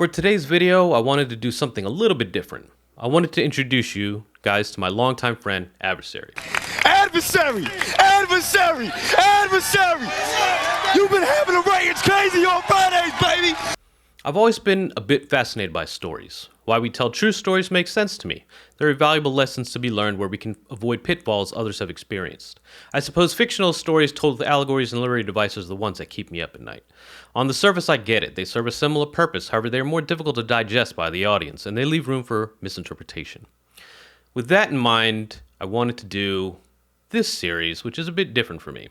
For today's video, I wanted to do something a little bit different. I wanted to introduce you guys to my longtime friend, Adversary. Adversary! Adversary! Adversary! You've been having a right. It's crazy on Fridays, baby! I've always been a bit fascinated by stories. Why we tell true stories makes sense to me. There are valuable lessons to be learned where we can avoid pitfalls others have experienced. I suppose fictional stories told with allegories and literary devices are the ones that keep me up at night. On the surface, I get it. They serve a similar purpose, however, they are more difficult to digest by the audience, and they leave room for misinterpretation. With that in mind, I wanted to do this series, which is a bit different for me.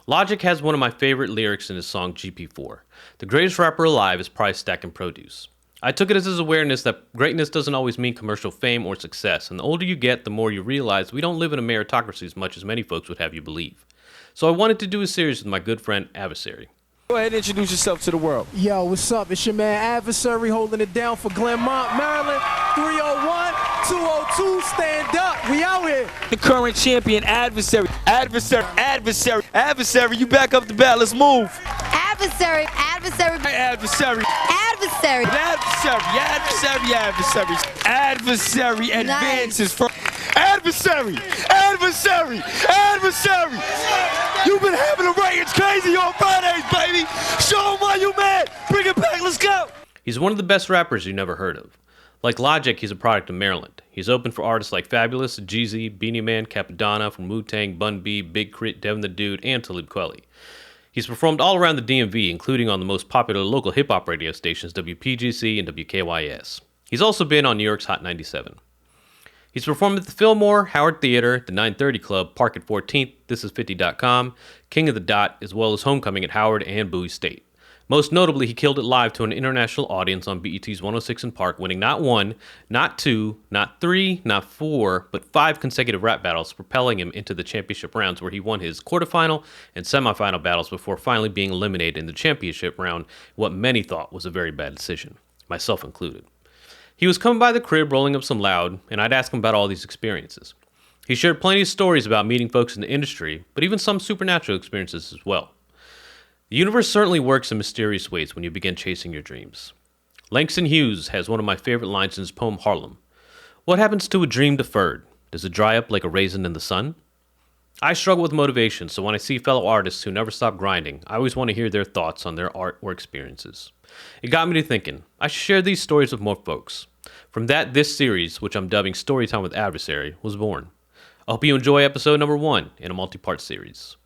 Logic has one of my favorite lyrics in his song GP4. The greatest rapper alive is price stacking produce. I took it as his awareness that greatness doesn't always mean commercial fame or success, and the older you get, the more you realize we don't live in a meritocracy as much as many folks would have you believe. So I wanted to do a series with my good friend Adversary. Go ahead and introduce yourself to the world. Yo, what's up? It's your man Adversary holding it down for Glenmont, Maryland. 301, 202, stand up. We out here. The current champion, Adversary. Adversary, Adversary, Adversary, you back up the bat, let's move. Adversary, adversary, Adversary, adversary. adversary, adversary, adversary advances from Adversary, Adversary, Adversary. You've been having a right. It's crazy on Fridays, baby. Show them why you mad. Bring it back. Let's go. He's one of the best rappers you never heard of. Like Logic, he's a product of Maryland. He's open for artists like Fabulous, Jeezy, Beanie Man, Capadonna, from Wu-Tang, Bun B, Big Crit, Devin the Dude, and Talib Kweli. He's performed all around the DMV, including on the most popular local hip-hop radio stations WPGC and WKYS. He's also been on New York's Hot 97. He's performed at the Fillmore, Howard Theater, the 930 Club, Park at 14th, ThisIs50.com, King of the Dot, as well as Homecoming at Howard and Bowie State. Most notably, he killed it live to an international audience on BET's 106 & Park, winning not one, not two, not three, not four, but 5 consecutive rap battles, propelling him into the championship rounds where he won his quarterfinal and semifinal battles before finally being eliminated in the championship round, what many thought was a very bad decision, myself included. He was coming by the crib rolling up some loud, and I'd ask him about all these experiences. He shared plenty of stories about meeting folks in the industry, but even some supernatural experiences as well. The universe certainly works in mysterious ways when you begin chasing your dreams. Langston Hughes has one of my favorite lines in his poem Harlem. What happens to a dream deferred? Does it dry up like a raisin in the sun? I struggle with motivation, so when I see fellow artists who never stop grinding, I always want to hear their thoughts on their art or experiences. It got me to thinking, I should share these stories with more folks. From that, this series, which I'm dubbing Storytime with Adversary, was born. I hope you enjoy episode number 1 in a multi-part series.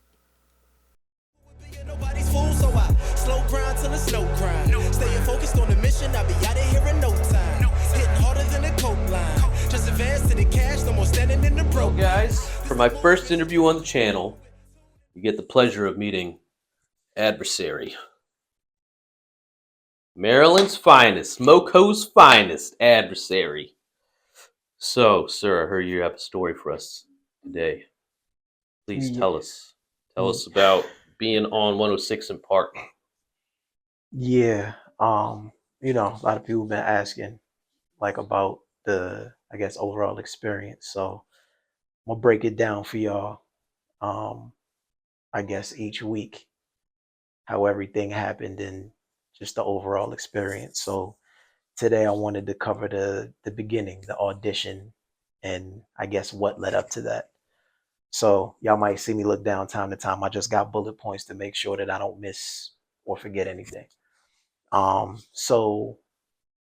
Nobody's fool, so I slow grind till it's no crime. Staying focused on the mission, I'll be out of here in no time. Hitting harder than a coke line. Just advance to the cash, no more standing in the broke. Guys, for my first interview on the channel, you get the pleasure of meeting Adversary. Maryland's finest, Moco's finest, Adversary. So, sir, I heard you have a story for us today. Please tell us. Tell us about being on 106 & Park. Yeah, a lot of people have been asking like about the, I guess, overall experience. So I'm gonna break it down for y'all. I guess each week, how everything happened and just the overall experience. So today I wanted to cover the beginning, the audition, and I guess what led up to that. So y'all might see me look down time to time. I just got bullet points to make sure that I don't miss or forget anything. So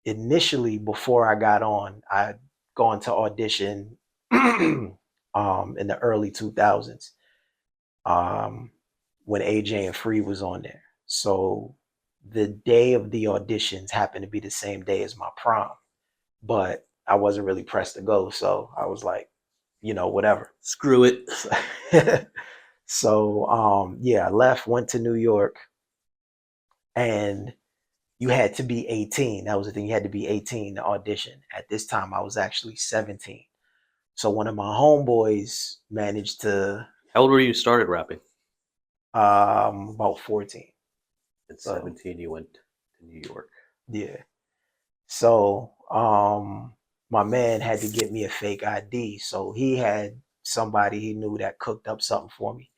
initially, before I got on, I'd gone to audition in the early 2000s when AJ and Free was on there. So the day of the auditions happened to be the same day as my prom, but I wasn't really pressed to go. So I was like, whatever. Screw it. So, I left, went to New York, and you had to be 18. That was the thing. You had to be 18 to audition. At this time, I was actually 17. So one of my homeboys managed to... How old were you started rapping? About 14. At 17, you went to New York. Yeah. So, my man had to get me a fake ID. So he had somebody he knew that cooked up something for me.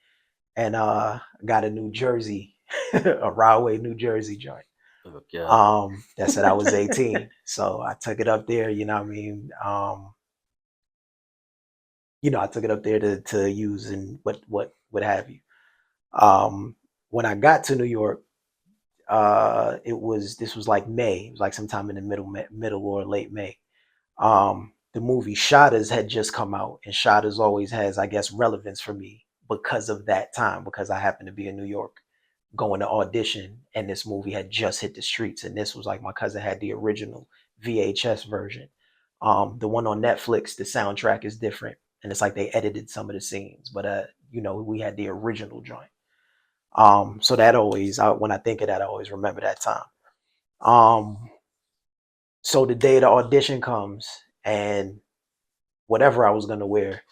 And got a New Jersey, a Rahway, New Jersey joint. Oh, God. That said I was 18. So I took it up there, you know what I mean? I took it up there to use and what have you. When I got to New York, this was like May. It was like sometime in the middle or late May. The movie Shadas had just come out, and Shadas always has, I guess, relevance for me because of that time, because I happened to be in New York going to audition, and this movie had just hit the streets, and this was like my cousin had the original VHS version. The one on Netflix, the soundtrack is different, and it's like they edited some of the scenes, but we had the original joint. So that always, when I think of that, I always remember that time. So the day the audition comes, and whatever I was gonna wear,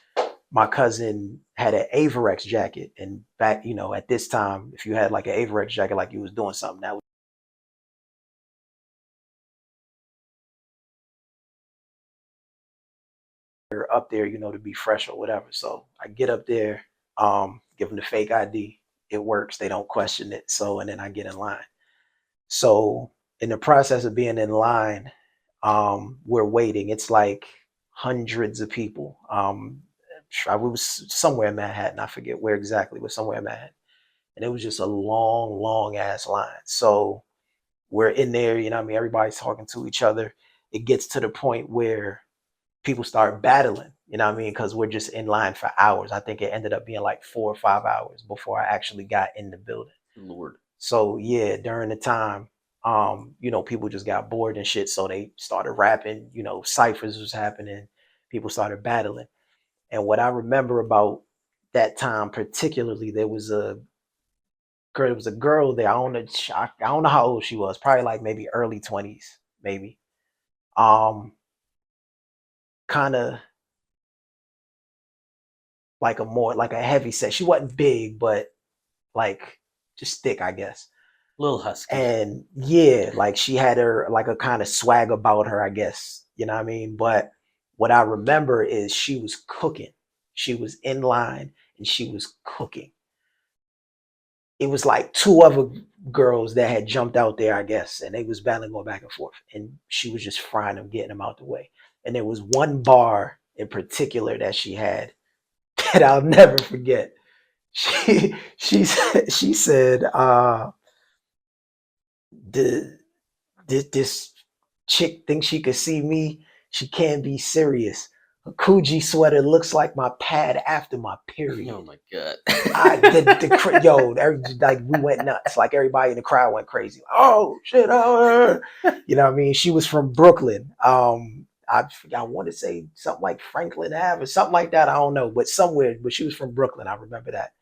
my cousin had an Averex jacket, and back, at this time, if you had like an Averex jacket, like you was doing something, that was up there, to be fresh or whatever. So I get up there, give them the fake ID. It works. They don't question it. So, and then I get in line. So in the process of being in line, we're waiting. It's like hundreds of people. I was somewhere in Manhattan. I forget where exactly, but somewhere in Manhattan. And it was just a long, long ass line. So we're in there, you know what I mean? Everybody's talking to each other. It gets to the point where people start battling, you know what I mean? Because we're just in line for hours. I think it ended up being like 4 or 5 hours before I actually got in the building. Lord. So yeah, during the time, people just got bored and shit. So they started rapping, ciphers was happening. People started battling. And what I remember about that time particularly, there was a girl there. I don't know how old she was. Probably like maybe early 20s, maybe. Kind of like a heavy set. She wasn't big, but like just thick, I guess. Little husky. And yeah, like she had her like a kind of swag about her, I guess. You know what I mean? But what I remember is she was cooking. She was in line and she was cooking. It was like two other girls that had jumped out there, I guess, and they was battling going back and forth. And she was just frying them, getting them out the way. And there was one bar in particular that she had that I'll never forget. She said, this chick thinks she could see me. She can't be serious. A Coogee sweater looks like my pad after my period. Oh my God. Like we went nuts. Like everybody in the crowd went crazy. Oh shit! You know what I mean? She was from Brooklyn. I want to say something like Franklin Ave or something like that. I don't know, but somewhere. But she was from Brooklyn. I remember that.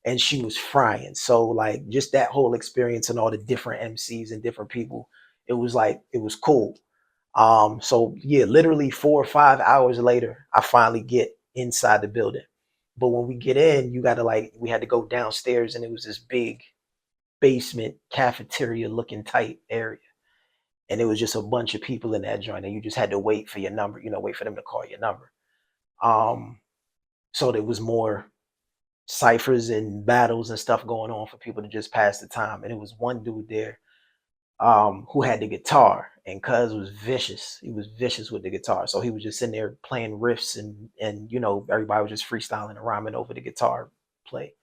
And she was frying. So like just that whole experience and all the different MCs and different people, it was cool. So yeah, literally 4 or 5 hours later, I finally get inside the building. But when we get in, we had to go downstairs, and it was this big basement cafeteria looking tight area. And it was just a bunch of people in that joint, and you just had to wait for your number, wait for them to call your number. So there was more ciphers and battles and stuff going on for people to just pass the time. And it was one dude there who had the guitar, and Cuz was vicious. He was vicious with the guitar. So he was just sitting there playing riffs, and everybody was just freestyling and rhyming over the guitar play.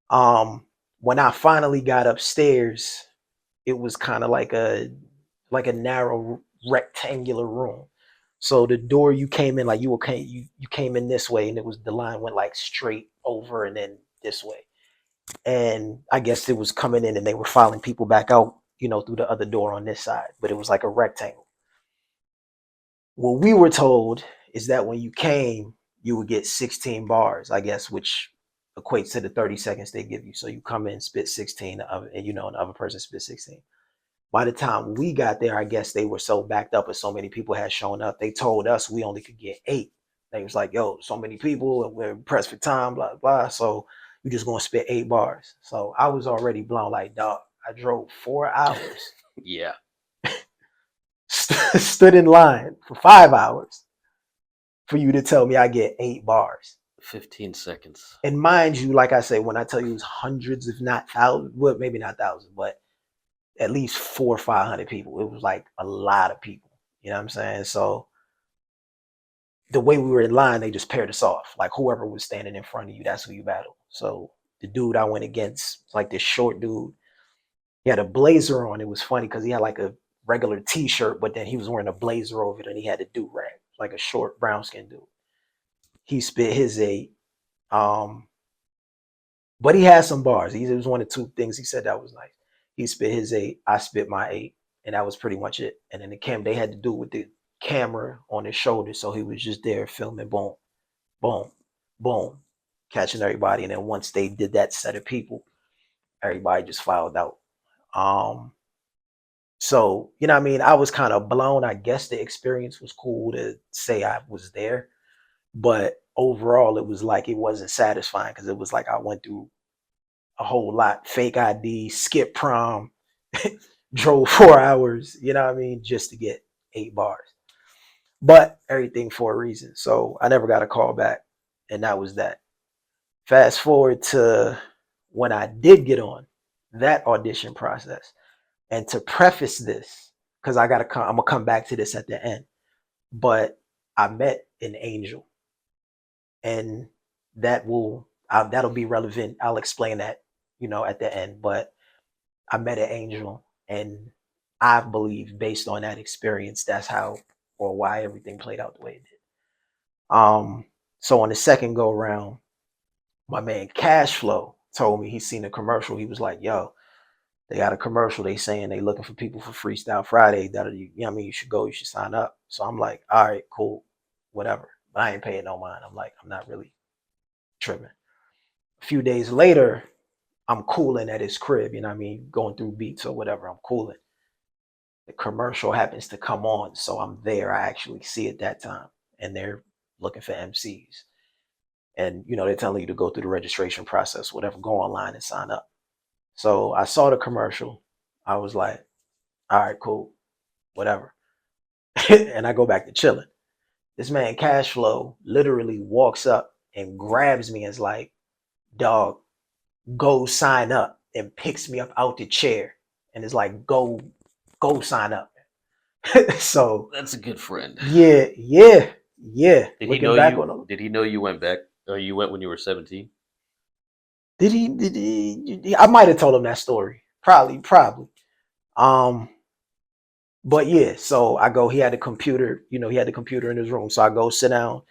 When I finally got upstairs, it was kind of like a narrow rectangular room. So the door you came in, like you came in this way, and the line went like straight over and then this way. And I guess it was coming in, and they were filing people back out, through the other door on this side, but it was like a rectangle. What we were told is that when you came, you would get 16 bars, I guess, which equates to the 30 seconds they give you. So you come in, spit 16, and the other person spit 16. By the time we got there, I guess they were so backed up, and so many people had shown up. They told us we only could get 8. They was like, yo, so many people, and we're pressed for time, blah, blah. So you just gonna spit 8 bars. So I was already blown, like, dog, I drove 4 hours. Yeah. Stood in line for 5 hours for you to tell me I get 8 bars. 15 seconds. And mind you, like I say, when I tell you it was hundreds, if not thousands, well, maybe not thousands, but at least 400 or 500 people. It was like a lot of people. You know what I'm saying? So the way we were in line, they just paired us off. Like whoever was standing in front of you, that's who you battle. So the dude I went against, like this short dude, he had a blazer on. It was funny because he had like a regular t-shirt, but then he was wearing a blazer over it and he had a do-rag, like a short brown skinned dude. He spit his 8. But he had some bars. It was one of 2 things he said that was nice. He spit his 8, I spit my 8, and that was pretty much it. And then they had to do with the camera on his shoulder, so he was just there filming, boom, boom, boom, catching everybody. And then once they did that set of people, everybody just filed out. So, you know what I mean? I was kind of blown. I guess the experience was cool to say I was there. But overall, it was like it wasn't satisfying because it was like I went through a whole lot. Fake ID, skip prom, drove 4 hours, you know what I mean, just to get 8 bars. But everything for a reason. So I never got a call back. And that was that. Fast forward to when I did get on that audition process. And to preface this, because I'm gonna come back to this at the end, but I met an angel, and that'll be relevant. I'll explain that, at the end. But I met an angel, and I believe, based on that experience, that's how or why everything played out the way it did. So on the second go around, my man Cashflow told me he's seen a commercial. He was like, "Yo, they got a commercial. They saying they looking for people for Freestyle Friday. You should go. You should sign up." So I'm like, "All right, cool, whatever." But I ain't paying no mind. I'm like, I'm not really tripping. A few days later, I'm cooling at his crib. Going through beats or whatever. I'm cooling. The commercial happens to come on, so I'm there. I actually see it that time, and they're looking for MCs. And they're telling you to go through the registration process, whatever. Go online and sign up. So I saw the commercial. I was like, all right, cool, whatever. And I go back to chilling. This man Cashflow literally walks up and grabs me and is like, "Dog, go sign up," and picks me up out the chair and is like, go sign up. So That's a good friend. Yeah. Did he know you went back? Or you went when you were 17? Did he? I might have told him that story. Probably. But yeah, so I go, he had a computer, he had the computer in his room. So I go sit down,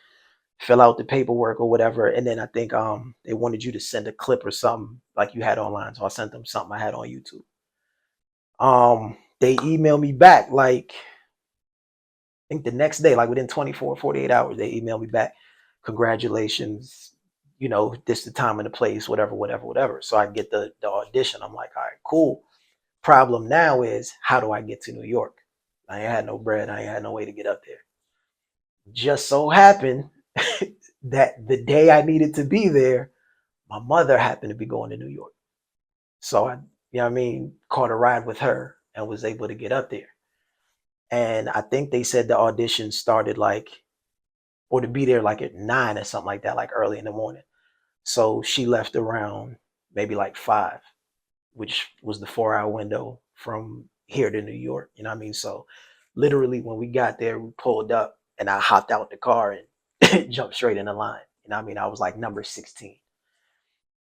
fill out the paperwork or whatever. And then I think they wanted you to send a clip or something like you had online. So I sent them something I had on YouTube. They emailed me back, like, I think the next day, like within 24, 48 hours, they emailed me back. "Congratulations, this the time and the place, whatever. So I get the audition. I'm like, all right, cool. Problem now is, how do I get to New York? I ain't had no bread. I ain't had no way to get up there. Just so happened that the day I needed to be there, my mother happened to be going to New York. So I, caught a ride with her and was able to get up there. And I think they said the audition started or to be there like at 9 or something like that, like early in the morning. So she left around maybe like 5, which was the 4-hour window from here to New York. So literally when we got there, we pulled up and I hopped out the car and jumped straight in the line. I was like number 16.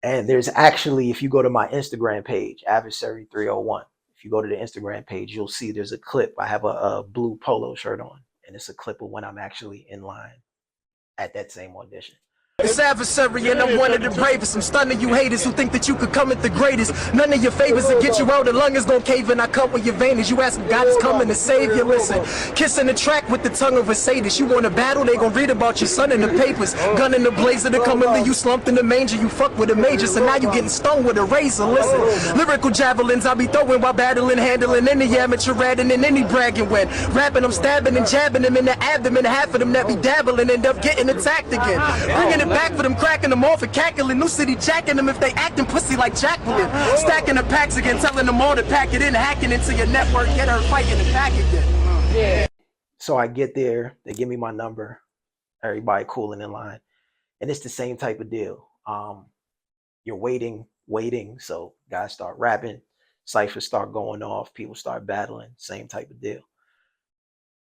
And there's actually, if you go to my Instagram page, Adversary 301, if you go to the Instagram page, you'll see there's a clip. I have a blue polo shirt on, and it's a clip of when I'm actually in line at that same audition. It's Adversary and I'm one of the bravest. I'm stunning you haters who think that you could come at the greatest. None of your favors will get you out. The lung is gonna cave and I cut with your vein as you ask if God is coming to save you. Listen, kissing the track with the tongue of a sadist. You want a battle, they gon' read about your son in the papers. Gun in the blazer to come and leave you slumped in the manger. You fuck with a major, so now you getting stung with a razor. Listen, lyrical javelins I be throwing while battling, handling any amateur ratting and any bragging. When rapping, I'm stabbing and jabbing them in the abdomen. Half of them that be dabbling end up getting attacked again. Bringing it back for them, cracking them off and cackling. New city jacking them if they acting pussy like Jacqueline. Stacking the packs again, telling them all to pack it in, hacking into your network, get her fighting and back again. Yeah. So I get there, they give me my number, everybody cooling in line. And it's the same type of deal. You're waiting. So guys start rapping. ciphers start going off, people start battling, same type of deal.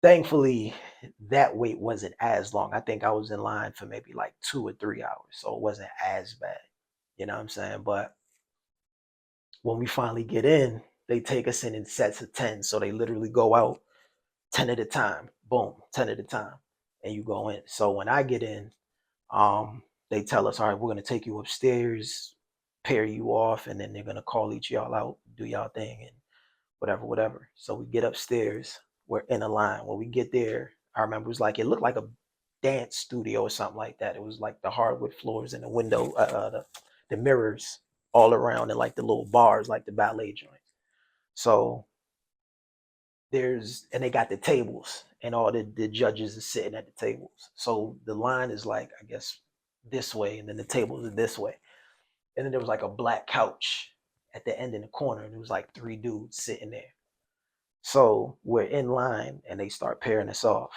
Thankfully, that wait wasn't as long. I think I was in line for maybe like 2 or 3 hours, so it wasn't as bad. You know what I'm saying? But when we finally get in, they take us in sets of 10. So they literally go out 10 at a time. Boom, 10 at a time. And you go in. So when I get in, they tell us, all right, we're gonna take you upstairs, pair you off, and then they're gonna call each y'all out, do y'all thing, and whatever. So we get upstairs, we're in a line. When we get there, I remember it was like, it looked like a dance studio or something like that. It was like the hardwood floors and the window, the mirrors all around, and like the little bars, like the ballet joint. So and they got the tables, and all the judges are sitting at the tables. So the line is like, I guess, this way, and then the tables are this way. And then there was like a black couch at the end in the corner, and it was like 3 dudes sitting there. So we're in line, and they start pairing us off.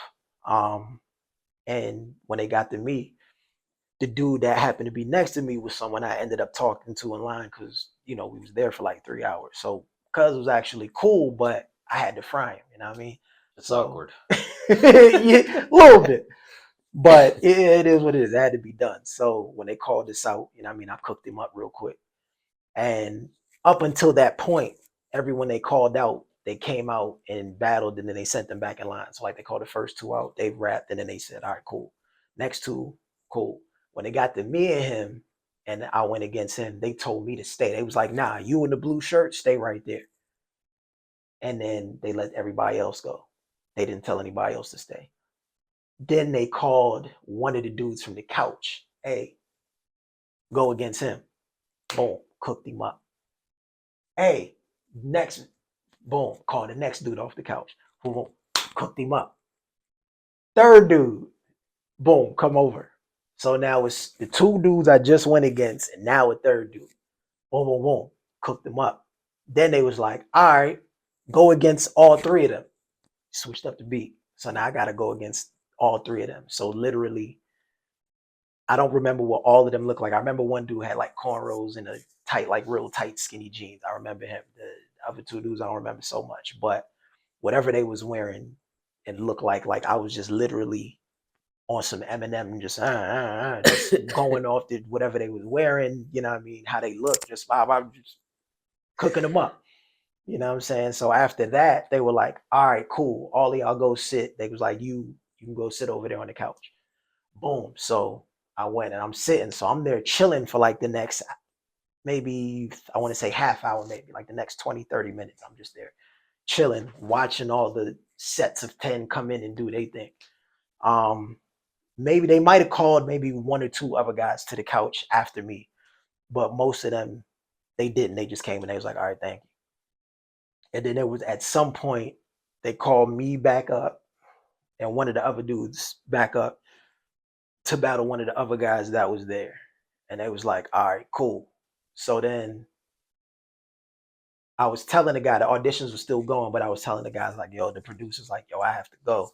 And when they got to me, the dude that happened to be next to me was someone I ended up talking to in line, because we was there for like 3 hours. So Cuz was actually cool, but I had to fry him. You know what I mean? It's awkward. Yeah, a little bit. But it is what it is. It had to be done. So when they called us out, I cooked him up real quick. And up until that point, everyone they called out, they came out and battled, and then they sent them back in line. So like they called the first 2 out, they rapped, and then they said, all right, cool. Next 2, cool. When they got to me and him, and I went against him, they told me to stay. They was like, nah, you in the blue shirt, stay right there. And then they let everybody else go. They didn't tell anybody else to stay. Then they called one of the dudes from the couch. Hey, go against him. Boom, cooked him up. Hey, next, boom, called the next dude off the couch. Boom, cooked him up. Third dude, boom, come over. So now it's the 2 dudes I just went against, and now a third dude. Boom, boom, boom, cooked them up. Then they was like, all right, go against all 3 of them. Switched up the beat. So now I got to go against all 3 of them. So literally, I don't remember what all of them looked like. I remember one dude had like cornrows and a tight, like real tight, skinny jeans. I remember him. The other 2 dudes, I don't remember so much. But whatever they was wearing, it looked like I was just literally on some Eminem and just going off the whatever they was wearing. You know what I mean? How they look. I'm just cooking them up. You know what I'm saying? So after that, they were like, all right, cool. All of y'all go sit. They was like, you can go sit over there on the couch. Boom. So I went and I'm sitting. So I'm there chilling for like the next, maybe, I want to say half hour, maybe like the next 20, 30 minutes. I'm just there chilling, watching all the sets of 10 come in and do their thing. Maybe they might have called maybe 1 or 2 other guys to the couch after me, but most of them, they didn't. They just came and they was like, all right, thank you. And then there was, at some point, they called me back up and one of the other dudes back up to battle one of the other guys that was there. And they was like, all right, cool. So then I was telling the guy, the auditions were still going, but I was telling the guys like, yo, the producer's like, yo, I have to go.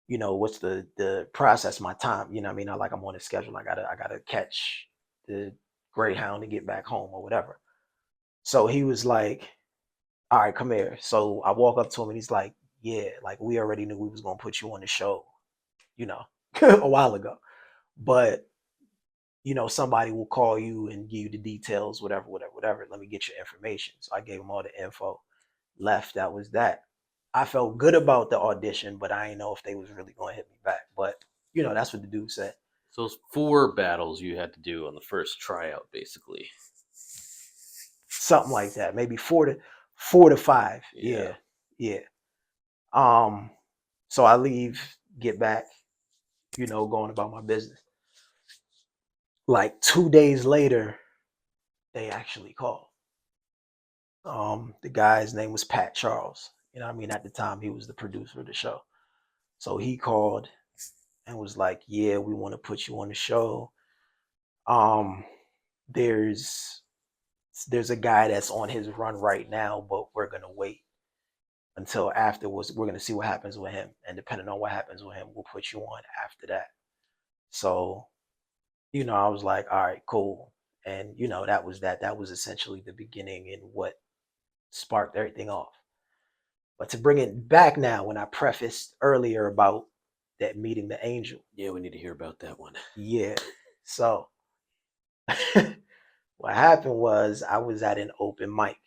What's the process, my time? You know what I mean? I'm on a schedule. I gotta catch the Greyhound to get back home or whatever. So he was like, all right, come here. So I walk up to him and he's like, yeah, like we already knew we was gonna put you on the show, a while ago. But somebody will call you and give you the details, whatever. Let me get your information. So I gave him all the info, left. That was that. I felt good about the audition, but I didn't know if they was really gonna hit me back. But that's what the dude said. So it's 4 battles you had to do on the first tryout, basically. Something like that. Maybe 4 to 5. Yeah. So I leave, get back, going about my business. Like 2 days later, they actually called. The guy's name was Pat Charles. At the time he was the producer of the show. So he called and was like, yeah, we want to put you on the show. There's a guy that's on his run right now, but we're going to wait until afterwards. We're going to see what happens with him. And depending on what happens with him, we'll put you on after that. So, I was like, all right, cool. And, that was that. That was essentially the beginning in what sparked everything off. But to bring it back now, when I prefaced earlier about that meeting the angel. Yeah, we need to hear about that one. Yeah. So what happened was I was at an open mic.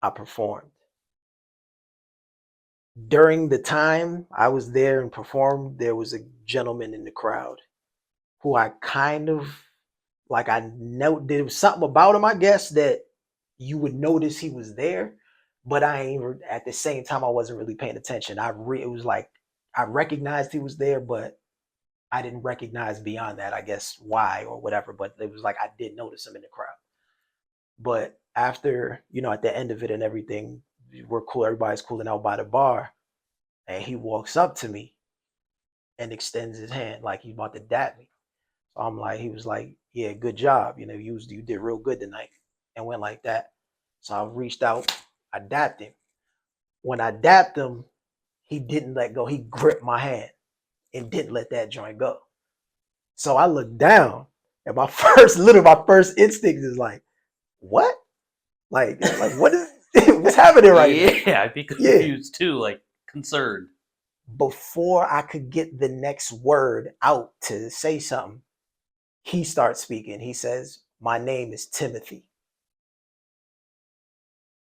I performed. During the time I was there and performed, there was a gentleman in the crowd who I kind of like, I know there was something about him, I guess, that you would notice he was there, but I ain't, at the same time, I wasn't really paying attention. It was like, I recognized he was there, but I didn't recognize beyond that, I guess, why or whatever, but it was like, I did notice him in the crowd. But after, at the end of it and everything, we're cool, everybody's cooling out by the bar, and he walks up to me and extends his hand like he's about to dap me. So I'm like, he was like, yeah, good job. You did real good tonight, and went like that. So I reached out, I dapped him. When I dapped him, he didn't let go. He gripped my hand and didn't let that joint go. So I looked down, and my first instinct is like, what? Like what is what's happening right now? Yeah, I'd be confused too, like concerned. Before I could get the next word out to say something, he starts speaking. He says, my name is Timothy.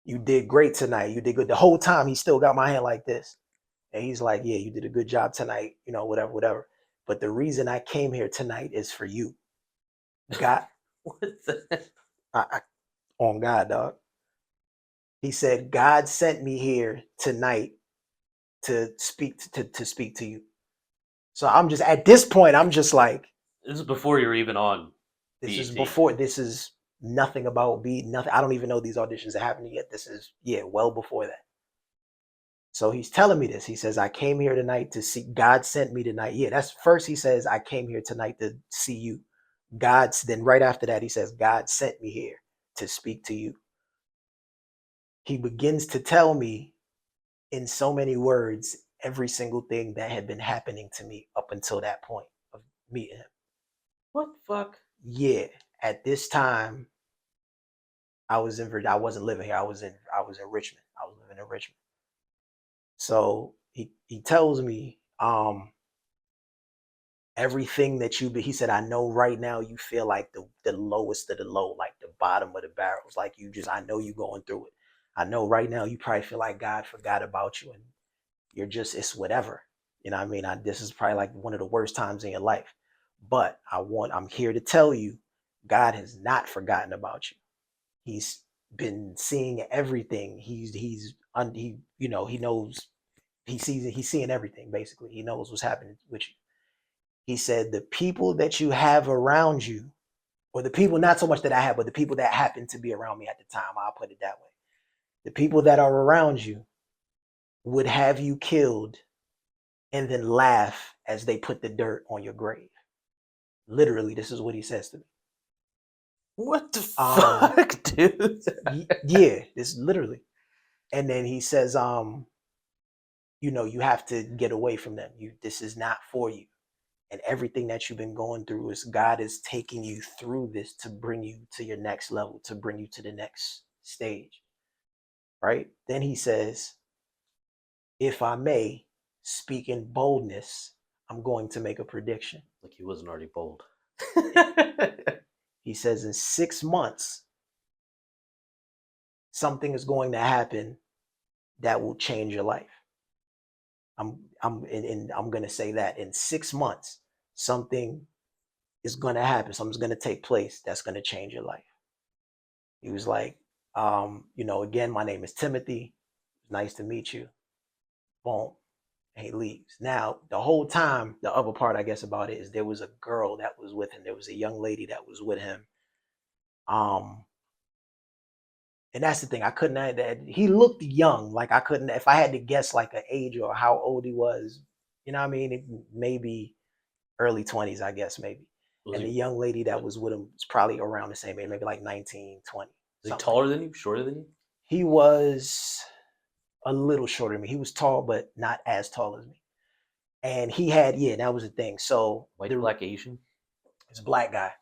You did great tonight. You did good. The whole time he still got my hand like this. And he's like, yeah, you did a good job tonight, whatever. But the reason I came here tonight is for you. God, What's that? On God, dog. He said, God sent me here tonight to speak to you. So I'm just, at this point, I'm just like, This is before you're even on. This BET. is before. This is nothing about nothing. I don't even know these auditions are happening yet. This is well before that. So he's telling me this. He says, I came here tonight to see. God sent me tonight. Yeah, that's first. He says, I came here tonight to see you. Then right after that, he says, God sent me here to speak to you. He begins to tell me in so many words every single thing that had been happening to me up until that point of meeting him. What the fuck? Yeah, at this time, I wasn't living here. I was in Richmond. I was living in Richmond. So he tells me, everything that he said, I know right now you feel like the lowest of the low, like the bottom of the barrels. Like I know you going through it. I know right now you probably feel like God forgot about you and you're just, it's whatever. You know what I mean? This is probably like one of the worst times in your life. But I'm here to tell you, God has not forgotten about you. He's been seeing everything. He knows, he's seeing everything. Basically, he knows what's happening with you. He said, the people that you have around you, or the people, not so much that I have, but the people that happen to be around me at the time, I'll put it that way. The people that are around you would have you killed and then laugh as they put the dirt on your grave. Literally, this is what he says to me. What the fuck, dude? Yeah, this literally. And then he says, you have to get away from them. This is not for you. And everything that you've been going through is God is taking you through this to bring you to your next level, to bring you to the next stage. Right? Then he says, if I may speak in boldness, I'm going to make a prediction. Like he wasn't already bold. He says, in 6 months, something is going to happen that will change your life. I'm going to say that in 6 months, something is going to happen. Something's going to take place that's going to change your life. He was like, again, my name is Timothy. Nice to meet you. Boom. And he leaves. Now, the whole time, the other part, I guess, about it is there was a girl that was with him. There was a young lady that was with him. And that's the thing. I couldn't, he looked young. Like I couldn't, if I had to guess like an age or how old he was, you know what I mean? Maybe early 20s, I guess, maybe. And the young lady that was with him was probably around the same age, maybe like 19, 20. Is he taller than you? Shorter than you? He was a little shorter than me. He was tall, but not as tall as me. And he had, that was the thing. So white, black, Asian? It's a black guy.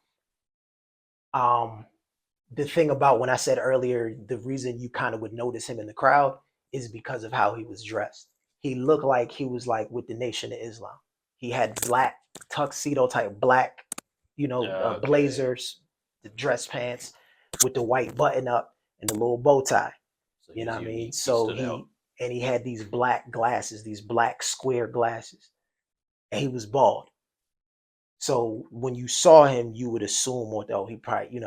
the thing about when I said earlier, the reason you kind of would notice him in the crowd is because of how he was dressed. He looked like he was like with the Nation of Islam. He had black tuxedo type black, Okay. blazers, the dress pants with the white button up and the little bow tie. So You know he's what I mean? unique. So stood out. he had these black glasses, these black square glasses, and he was bald. So when you saw him, you would assume, although he probably,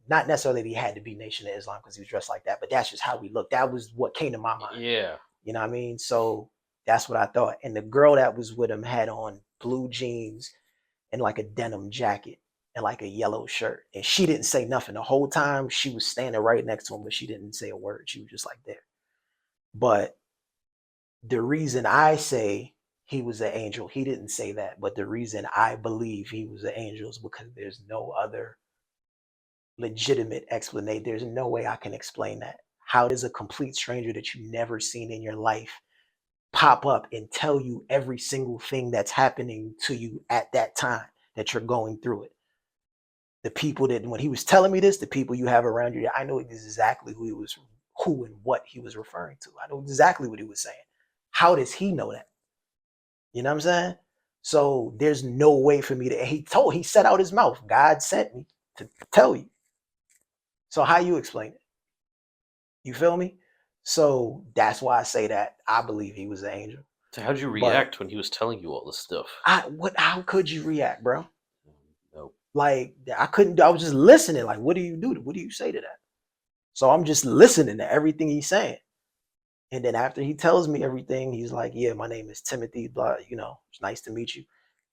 not necessarily that he had to be Nation of Islam because he was dressed like that, but that's just how he looked. That was what came to my mind. Yeah. You know what I mean? So that's what I thought. And the girl that was with him had on blue jeans and like a denim jacket and like a yellow shirt. And she didn't say nothing the whole time. She was standing right next to him, but she didn't say a word. She was just like there. But the reason I say he was an angel, he didn't say that, but the reason I believe he was an angel is because there's no other legitimate explanation. There's no way I can explain that. How does a complete stranger that you've never seen in your life pop up and tell you every single thing that's happening to you at that time that you're going through it? The people that, when he was telling me this, the people you have around you, I know exactly who and what he was referring to. I know exactly what he was saying. How does he know that? You know what I'm saying? So there's no way for me to, he said out his mouth, God sent me to tell you. So how you explain it? You feel me? So that's why I say that I believe he was an angel. So how'd you react when he was telling you all this stuff? How could you react, bro? Nope. Like I was just listening. Like, what do you do? What do you say to that? So I'm just listening to everything he's saying. And then after he tells me everything, he's like, yeah, my name is Timothy, blah, it's nice to meet you.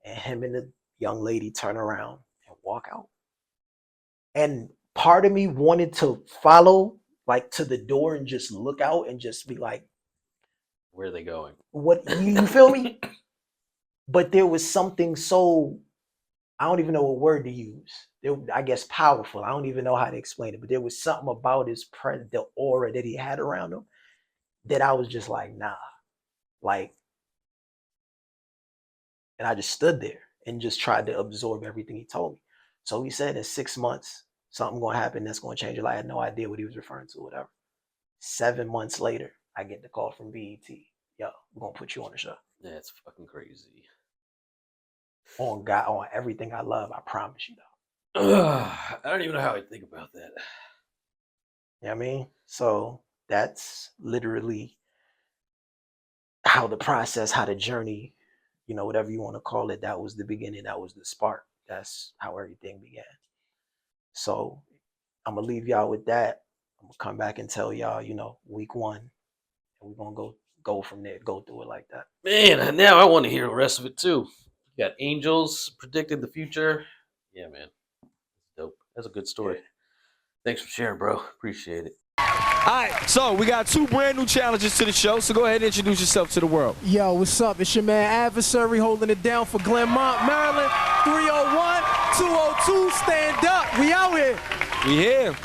And him and the young lady turn around and walk out. And part of me wanted to follow like to the door and just look out and just be like, where are they going? What, you feel me? But there was something so, I don't even know what word to use. I guess powerful. I don't even know how to explain it, but there was something about his presence, the aura that he had around him, that I was just like, nah, like, and I just stood there and just tried to absorb everything he told me. So he said in 6 months, something gonna happen that's gonna change your life. I had no idea what he was referring to, whatever. 7 months later, I get the call from BET. Yo, we're gonna put you on the show. That's fucking crazy. On God, on everything I love, I promise you though. I don't even know how I think about that. You know what I mean? So that's literally how the process, how the journey, whatever you want to call it, that was the beginning, that was the spark. That's how everything began. So I'm gonna leave y'all with that. I'm gonna come back and tell y'all, week 1, and we're gonna go from there, go through it like that. Man, now I want to hear the rest of it too. You got angels predicting the future. Yeah, man. Dope. That's a good story. Yeah. Thanks for sharing, bro. Appreciate it. All right, so we got 2 brand new challenges to the show, so go ahead and introduce yourself to the world. Yo, what's up? It's your man Adversary holding it down for Glenmont, Maryland. 301, 202, stand up. We out here. We here.